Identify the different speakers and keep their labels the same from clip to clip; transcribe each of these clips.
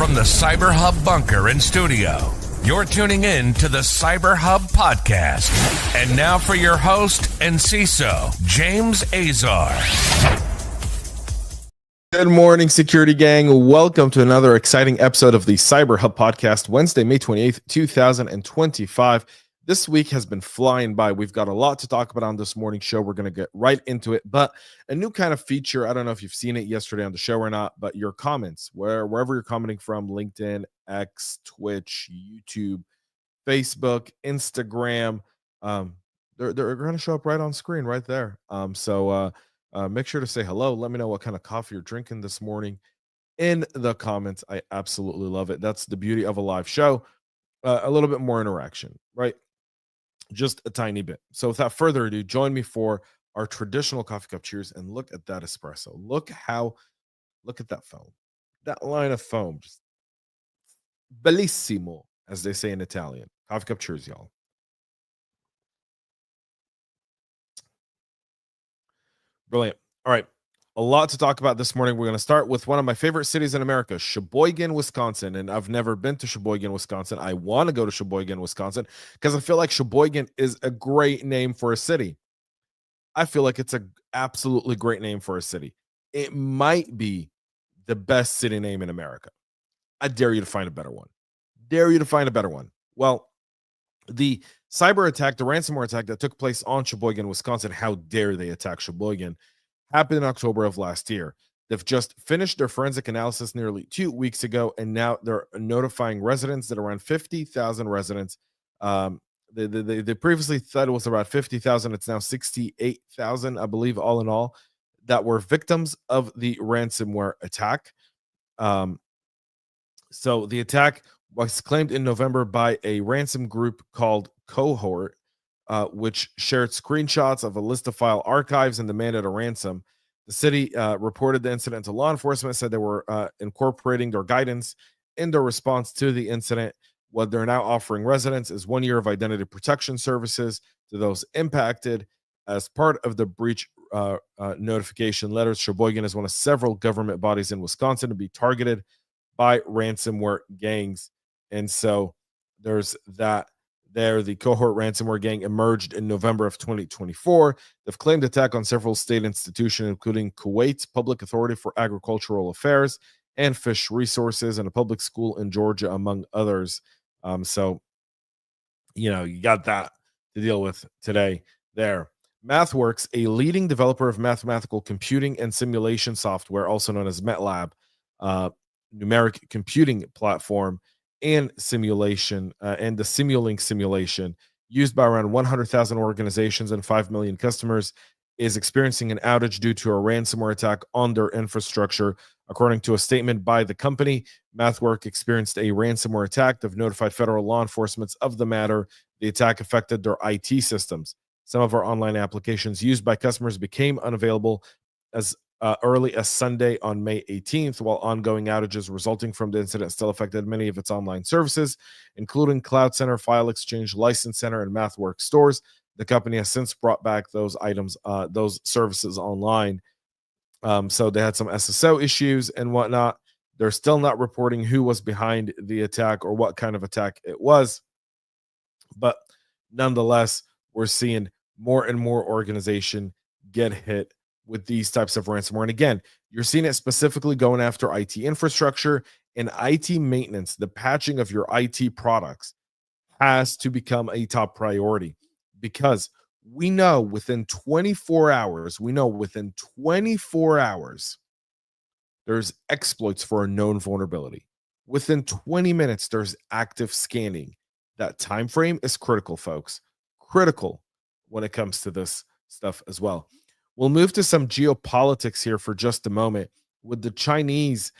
Speaker 1: From the CyberHub bunker and studio, you're tuning in to the CyberHub Podcast. And now for your host and CISO, James Azar.
Speaker 2: Good morning, security gang. Welcome to another exciting episode of the CyberHub Podcast, Wednesday, May 28th, 2025. This week has been flying by. We've got a lot to talk about on this morning's show. We're going to get right into it, but a new kind of feature. I don't know if you've seen it yesterday on the show or not, but your comments, wherever you're commenting from, LinkedIn, X, Twitch, YouTube, Facebook, Instagram, they're going to show up right on screen right there. So make sure to say hello. Let me know what kind of coffee you're drinking this morning in the comments. I absolutely love it. That's the beauty of a live show. A little bit more interaction, right? Just a tiny bit. So without further ado, join me for our traditional coffee cup cheers and look at that espresso. Look at that foam. That line of foam. Just bellissimo, as they say in Italian. Coffee cup cheers, y'all. Brilliant. All right. A lot to talk about this morning. We're going to start with one of my favorite cities in America, Sheboygan, Wisconsin. And I've never been to Sheboygan, Wisconsin. I want to go to Sheboygan, Wisconsin, because I feel like Sheboygan is a great name for a city. I feel like it's an absolutely great name for a city. It might be the best city name in America. I dare you to find a better one. Well, the cyber attack, the ransomware attack that took place on Sheboygan, Wisconsin, how dare they attack Sheboygan, happened in October of last year. They've just finished their forensic analysis nearly 2 weeks ago, and now they're notifying residents that around 50,000 residents. They previously thought it was about 50,000. It's now 68,000, I believe, all in all, that were victims of the ransomware attack. So the attack was claimed in November by a ransom group called Cohort, which shared screenshots of a list of file archives and demanded a ransom. The city reported the incident to law enforcement, said they were incorporating their guidance in their response to the incident. What they're now offering residents is 1 year of identity protection services to those impacted. As part of the breach notification letters, Sheboygan is one of several government bodies in Wisconsin to be targeted by ransomware gangs. And so there's that. The Cohort ransomware gang emerged in November of 2024. They've claimed attack on several state institutions, including Kuwait's Public Authority for Agricultural Affairs and Fish Resources, and a public school in Georgia, among others. So, you got that to deal with today there. MathWorks, a leading developer of mathematical computing and simulation software, also known as MATLAB, numeric computing platform, and simulation and the Simulink simulation used by around 100,000 organizations and 5 million customers, is experiencing an outage due to a ransomware attack on their infrastructure. According to a statement by the company, MathWorks experienced a ransomware attack. They've notified federal law enforcement of the matter. The attack affected their IT systems. Some of our online applications used by customers became unavailable as early as Sunday on May 18th, while ongoing outages resulting from the incident still affected many of its online services, including Cloud Center, File Exchange, License Center, and MathWorks stores. The company has since brought back those items, those services online. So they had some SSO issues and whatnot. They're still not reporting who was behind the attack or what kind of attack it was. But nonetheless, we're seeing more and more organization get hit with these types of ransomware. And again, you're seeing it specifically going after IT infrastructure and IT maintenance. The patching of your IT products has to become a top priority, because we know within 24 hours, there's exploits for a known vulnerability. Within 20 minutes, there's active scanning. That time frame is critical, folks. Critical when it comes to this stuff as well. We'll move to some geopolitics here for just a moment, with the Chinese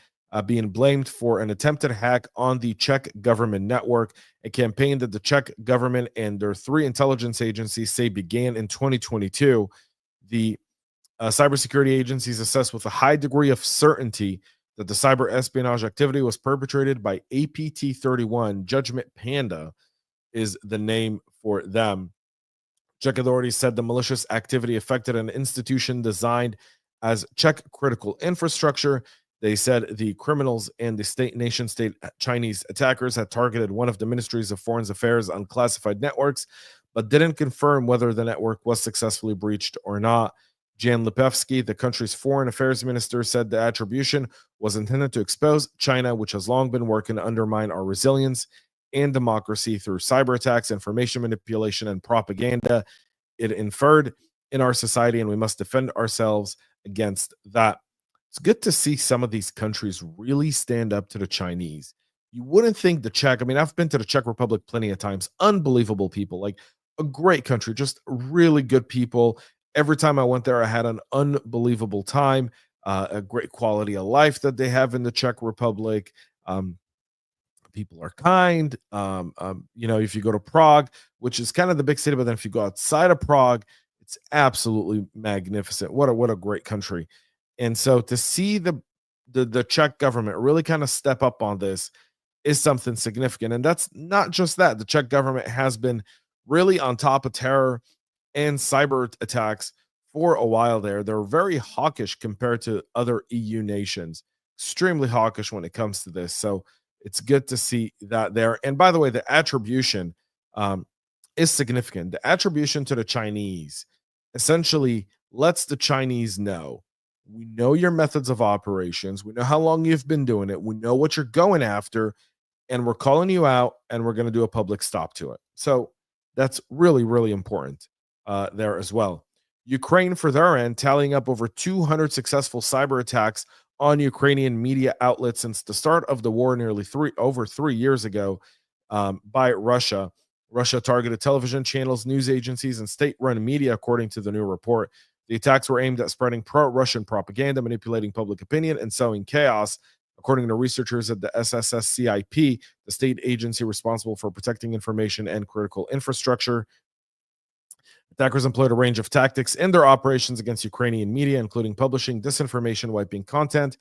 Speaker 2: being blamed for an attempted hack on the Czech government network, a campaign that the Czech government and their 3 intelligence agencies say began in 2022. The cybersecurity agencies assess with a high degree of certainty that the cyber espionage activity was perpetrated by APT31. Judgment Panda is the name for them. Czech authorities said the malicious activity affected an institution designed as Czech critical infrastructure. They said the criminals and the nation-state Chinese attackers had targeted one of the Ministries of Foreign Affairs unclassified networks, but didn't confirm whether the network was successfully breached or not. Jan Lipevsky, the country's foreign affairs minister, said the attribution was intended to expose China, which has long been working to undermine our resilience and democracy through cyber attacks, information manipulation, and propaganda. It inferred in our society, and we must defend ourselves against that. It's good to see some of these countries really stand up to the Chinese. You wouldn't think the Czech, I mean, I've been to the Czech Republic plenty of times, unbelievable people, like a great country, just really good people. Every time I went there, I had an unbelievable time, a great quality of life that they have in the Czech Republic. People are kind. If you go to Prague, which is kind of the big city, but then if you go outside of Prague, it's absolutely magnificent. What a great country. And so to see the Czech government really kind of step up on this is something significant. And that's not just that. The Czech government has been really on top of terror and cyber attacks for a while there. They're very hawkish compared to other EU nations, extremely hawkish when it comes to this. So it's good to see that there. And by the way, the attribution is significant. The attribution to the Chinese essentially lets the Chinese know, we know your methods of operations. We know how long you've been doing it. We know what you're going after, and we're calling you out, and we're going to do a public stop to it. So that's really, really important there as well. Ukraine, for their end, tallying up over 200 successful cyber attacks on Ukrainian media outlets since the start of the war nearly over 3 years ago by Russia. Russia targeted television channels, news agencies, and state-run media, according to the new report. The attacks were aimed at spreading pro-Russian propaganda, manipulating public opinion, and sowing chaos. According to researchers at the SSSCIP, the state agency responsible for protecting information and critical infrastructure, attackers employed a range of tactics in their operations against Ukrainian media, including publishing disinformation, wiping content,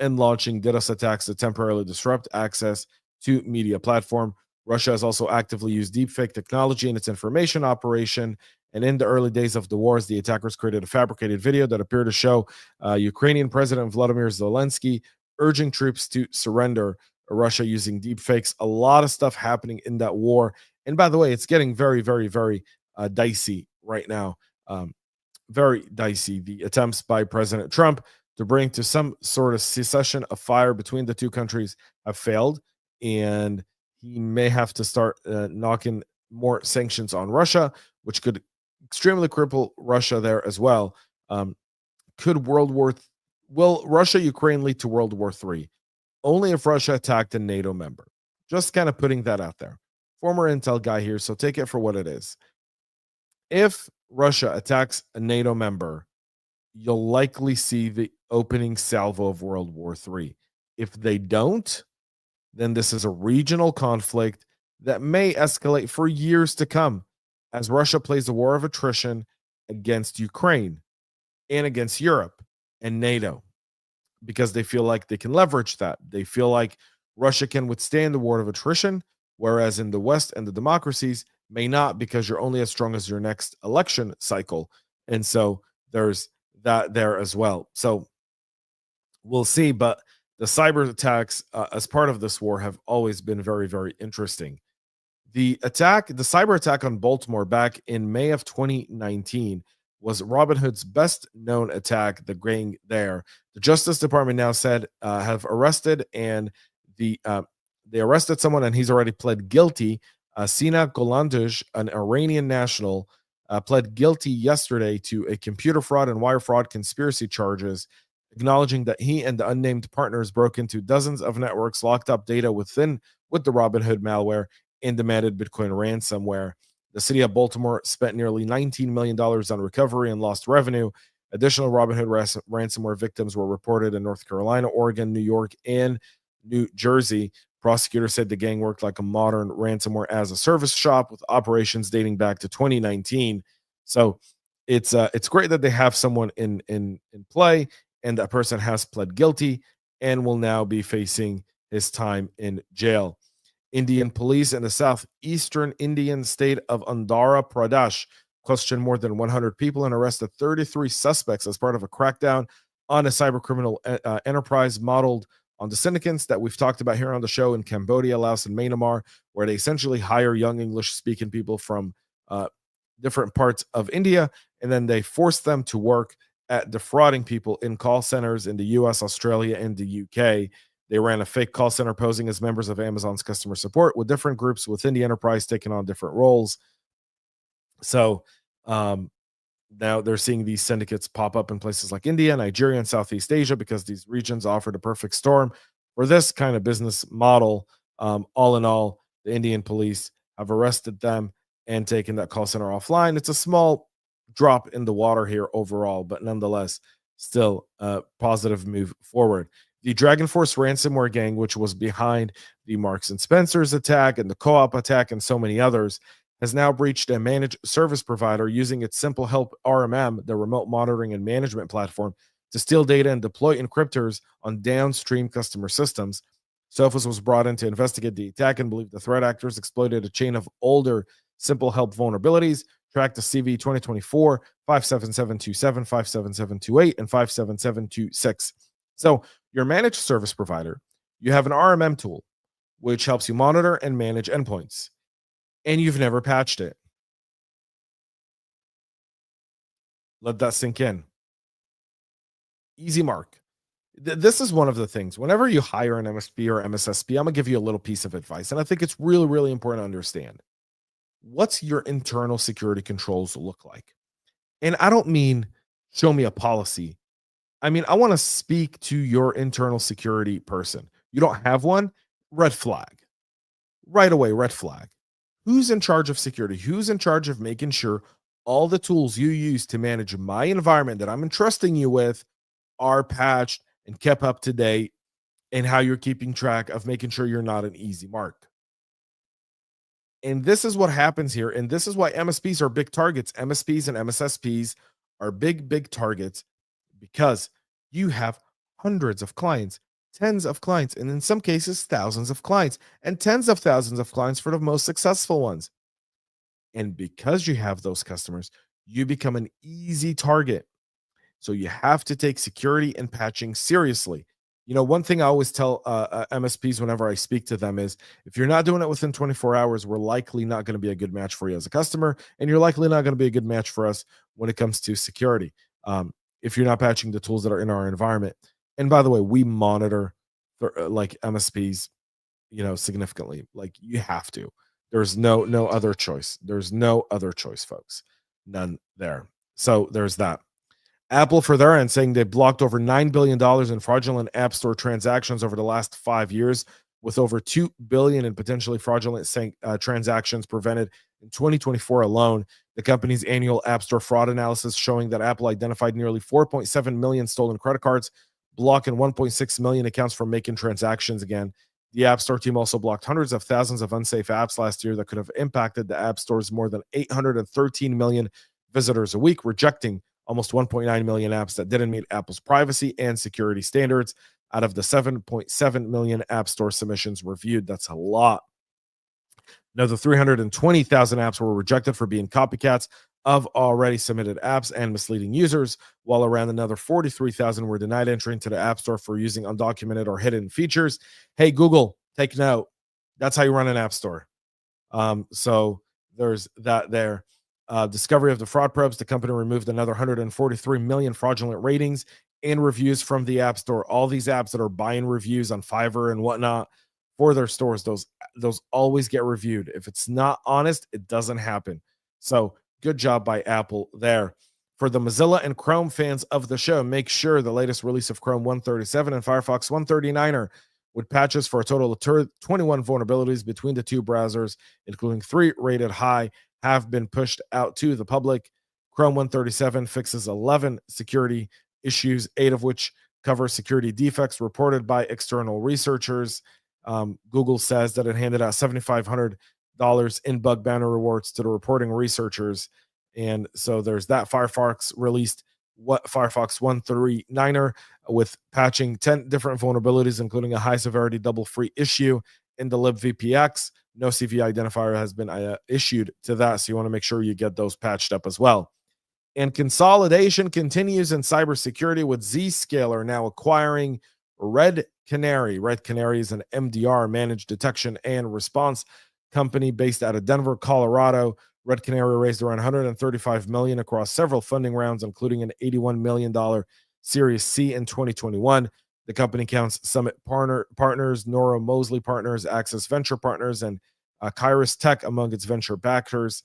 Speaker 2: and launching DDoS attacks to temporarily disrupt access to media platform. Russia has also actively used deepfake technology in its information operation. And in the early days of the wars, the attackers created a fabricated video that appeared to show Ukrainian President Vladimir Zelensky urging troops to surrender. Russia using deepfakes. A lot of stuff happening in that war. And by the way, it's getting very, very, very dicey right now. Very dicey. The attempts by President Trump to bring to some sort of cessation of fire between the two countries have failed. And he may have to start knocking more sanctions on Russia, which could extremely cripple Russia there as well. Will Russia-Ukraine lead to World War III? Only if Russia attacked a NATO member. Just kind of putting that out there. Former intel guy here, so take it for what it is. If Russia attacks a NATO member, you'll likely see the opening salvo of World War III. If they don't, then this is a regional conflict that may escalate for years to come as Russia plays a war of attrition against Ukraine and against Europe and NATO because they feel like they can leverage that. They feel like Russia can withstand the war of attrition, whereas in the West and the democracies may not, because you're only as strong as your next election cycle. And so there's that there as well. So we'll see. But the cyber attacks as part of this war have always been very, very interesting. The cyber attack on Baltimore back in May of 2019 was Robinhood's best known attack, the gang there. The Justice Department now said have arrested, and they arrested someone, and he's already pled guilty. Sina Golandush, an Iranian national, pled guilty yesterday to a computer fraud and wire fraud conspiracy charges, acknowledging that he and the unnamed partners broke into dozens of networks, locked up data with the Robinhood malware, and demanded Bitcoin ransomware. The city of Baltimore spent nearly $19 million on recovery and lost revenue. Additional Robinhood ransomware victims were reported in North Carolina, Oregon, New York, and New Jersey. Prosecutors said the gang worked like a modern ransomware as a service shop with operations dating back to 2019. So it's great that they have someone in play, and that person has pled guilty and will now be facing his time in jail. Indian police in the southeastern Indian state of Andhra Pradesh questioned more than 100 people and arrested 33 suspects as part of a crackdown on a cyber criminal enterprise modeled on the syndicates that we've talked about here on the show in Cambodia, Laos, and Myanmar, where they essentially hire young English-speaking people from different parts of India, and then they force them to work at defrauding people in call centers in the US, Australia, and the UK. They ran a fake call center posing as members of Amazon's customer support, with different groups within the enterprise taking on different roles. So now they're seeing these syndicates pop up in places like India, Nigeria, and Southeast Asia because these regions offer the perfect storm for this kind of business model. All in all, the Indian police have arrested them and taken that call center offline. It's a small drop in the water here overall, but nonetheless, still a positive move forward. The Dragon Force ransomware gang, which was behind the Marks and Spencer's attack and the Co-op attack and so many others, has now breached a managed service provider using its Simple Help RMM, the remote monitoring and management platform, to steal data and deploy encryptors on downstream customer systems. Sophos was brought in to investigate the attack and believed the threat actors exploited a chain of older Simple Help vulnerabilities, tracked to CV 2024, 57727, 57728, and 57726. So your managed service provider, you have an RMM tool, which helps you monitor and manage endpoints, and you've never patched it. Let that sink in. Easy mark. This is one of the things. Whenever you hire an MSP or MSSP, I'm going to give you a little piece of advice, and I think it's really, really important to understand. What's your internal security controls look like? And I don't mean show me a policy. I mean, I want to speak to your internal security person. You don't have one? Red flag. Right away, red flag. Who's in charge of security? Who's in charge of making sure all the tools you use to manage my environment that I'm entrusting you with are patched and kept up to date, and how you're keeping track of making sure you're not an easy mark? And this is what happens here. And this is why MSPs are big targets. MSPs and MSSPs are big targets because you have hundreds of clients, tens of clients, and in some cases, thousands of clients, and tens of thousands of clients for the most successful ones. And because you have those customers, you become an easy target. So you have to take security and patching seriously. You know, one thing I always tell MSPs whenever I speak to them is, if you're not doing it within 24 hours, we're likely not going to be a good match for you as a customer, and you're likely not going to be a good match for us when it comes to security. If you're not patching the tools that are in our environment. And by the way, we monitor like MSPs, you know, significantly. Like, you have to. There's no other choice. There's no other choice, folks. None there. So there's that. Apple, for their end, saying they blocked over $9 billion in fraudulent App Store transactions over the last 5 years, with over $2 billion in potentially fraudulent transactions prevented in 2024 alone. The company's annual App Store fraud analysis showing that Apple identified nearly 4.7 million stolen credit cards, blocking 1.6 million accounts from making transactions again. The App Store team also blocked hundreds of thousands of unsafe apps last year that could have impacted the App Store's more than 813 million visitors a week, rejecting almost 1.9 million apps that didn't meet Apple's privacy and security standards out of the 7.7 million App Store submissions reviewed. That's a lot. Another 320,000 apps were rejected for being copycats of already submitted apps and misleading users, while around another 43,000 were denied entry into the App Store for using undocumented or hidden features. Hey, Google, take note. That's how you run an App Store. So there's that there. Discovery of the fraud probes, the company removed another 143 million fraudulent ratings and reviews from the App Store. All these apps that are buying reviews on Fiverr and whatnot for their stores, those always get reviewed. If it's not honest, it doesn't happen. So good job by Apple there. For the Mozilla and Chrome fans of the show, make sure the latest release of Chrome 137 and Firefox 139 with patches for a total of 21 vulnerabilities between the two browsers, including 3 rated high, have been pushed out to the public. Chrome 137 fixes 11 security issues, 8 of which cover security defects reported by external researchers. Google says that it handed out $7,500 in bug bounty rewards to the reporting researchers. And so there's that. Firefox released Firefox 139 with patching 10 different vulnerabilities, including a high severity double free issue in the libvpx. No CV identifier has been issued to that, so you want to make sure you get those patched up as well. And consolidation continues in cybersecurity with Zscaler now acquiring Red Canary. Red Canary is an MDR, managed detection and response company based out of Denver, Colorado. Red Canary raised around $135 million across several funding rounds, including an $81 million Series C in 2021. The company counts Summit Partners, Nora Mosley Partners, Access Venture Partners, and Kairos Tech among its venture backers.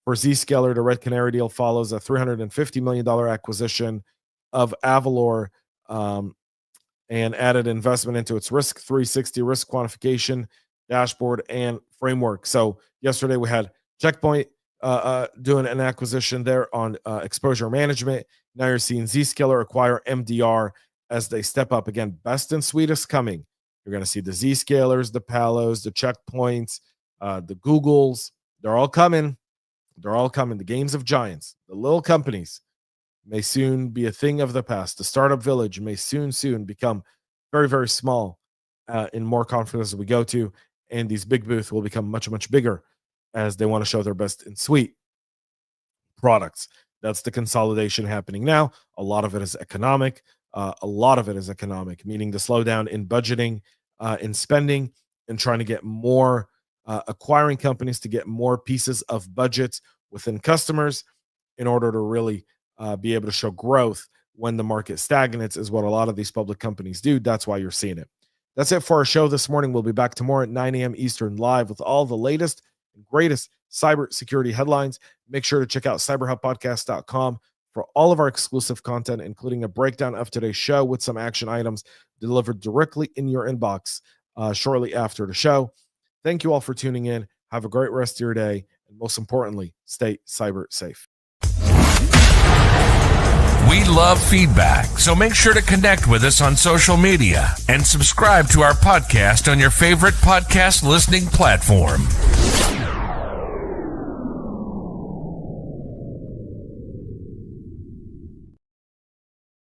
Speaker 2: For Zscaler, the Red Canary deal follows a $350 million acquisition of Avalor and added investment into its Risk 360 risk quantification dashboard and framework. So yesterday we had Checkpoint doing an acquisition there on exposure management. Now you're seeing Zscaler acquire MDR as they step up. Again, best and sweetest coming. You're going to see the Zscalers, the Palos, the Checkpoints, the Googles. They're all coming. They're all coming. The games of giants, the little companies may soon be a thing of the past. The startup village may soon become very, very small in more conferences we go to. And these big booths will become much, much bigger as they want to show their best in suite products. That's the consolidation happening now. A lot of it is economic. Meaning the slowdown in budgeting, in spending, and trying to get more acquiring companies to get more pieces of budgets within customers in order to really be able to show growth when the market stagnates is what a lot of these public companies do. That's why you're seeing it. That's it for our show this morning. We'll be back tomorrow at 9 a.m. Eastern live with all the latest and greatest cybersecurity headlines. Make sure to check out cyberhubpodcast.com for all of our exclusive content, including a breakdown of today's show with some action items delivered directly in your inbox shortly after the show. Thank you all for tuning in. Have a great rest of your day. And most importantly, stay cyber safe.
Speaker 1: We love feedback, so make sure to connect with us on social media and subscribe to our podcast on your favorite podcast listening platform.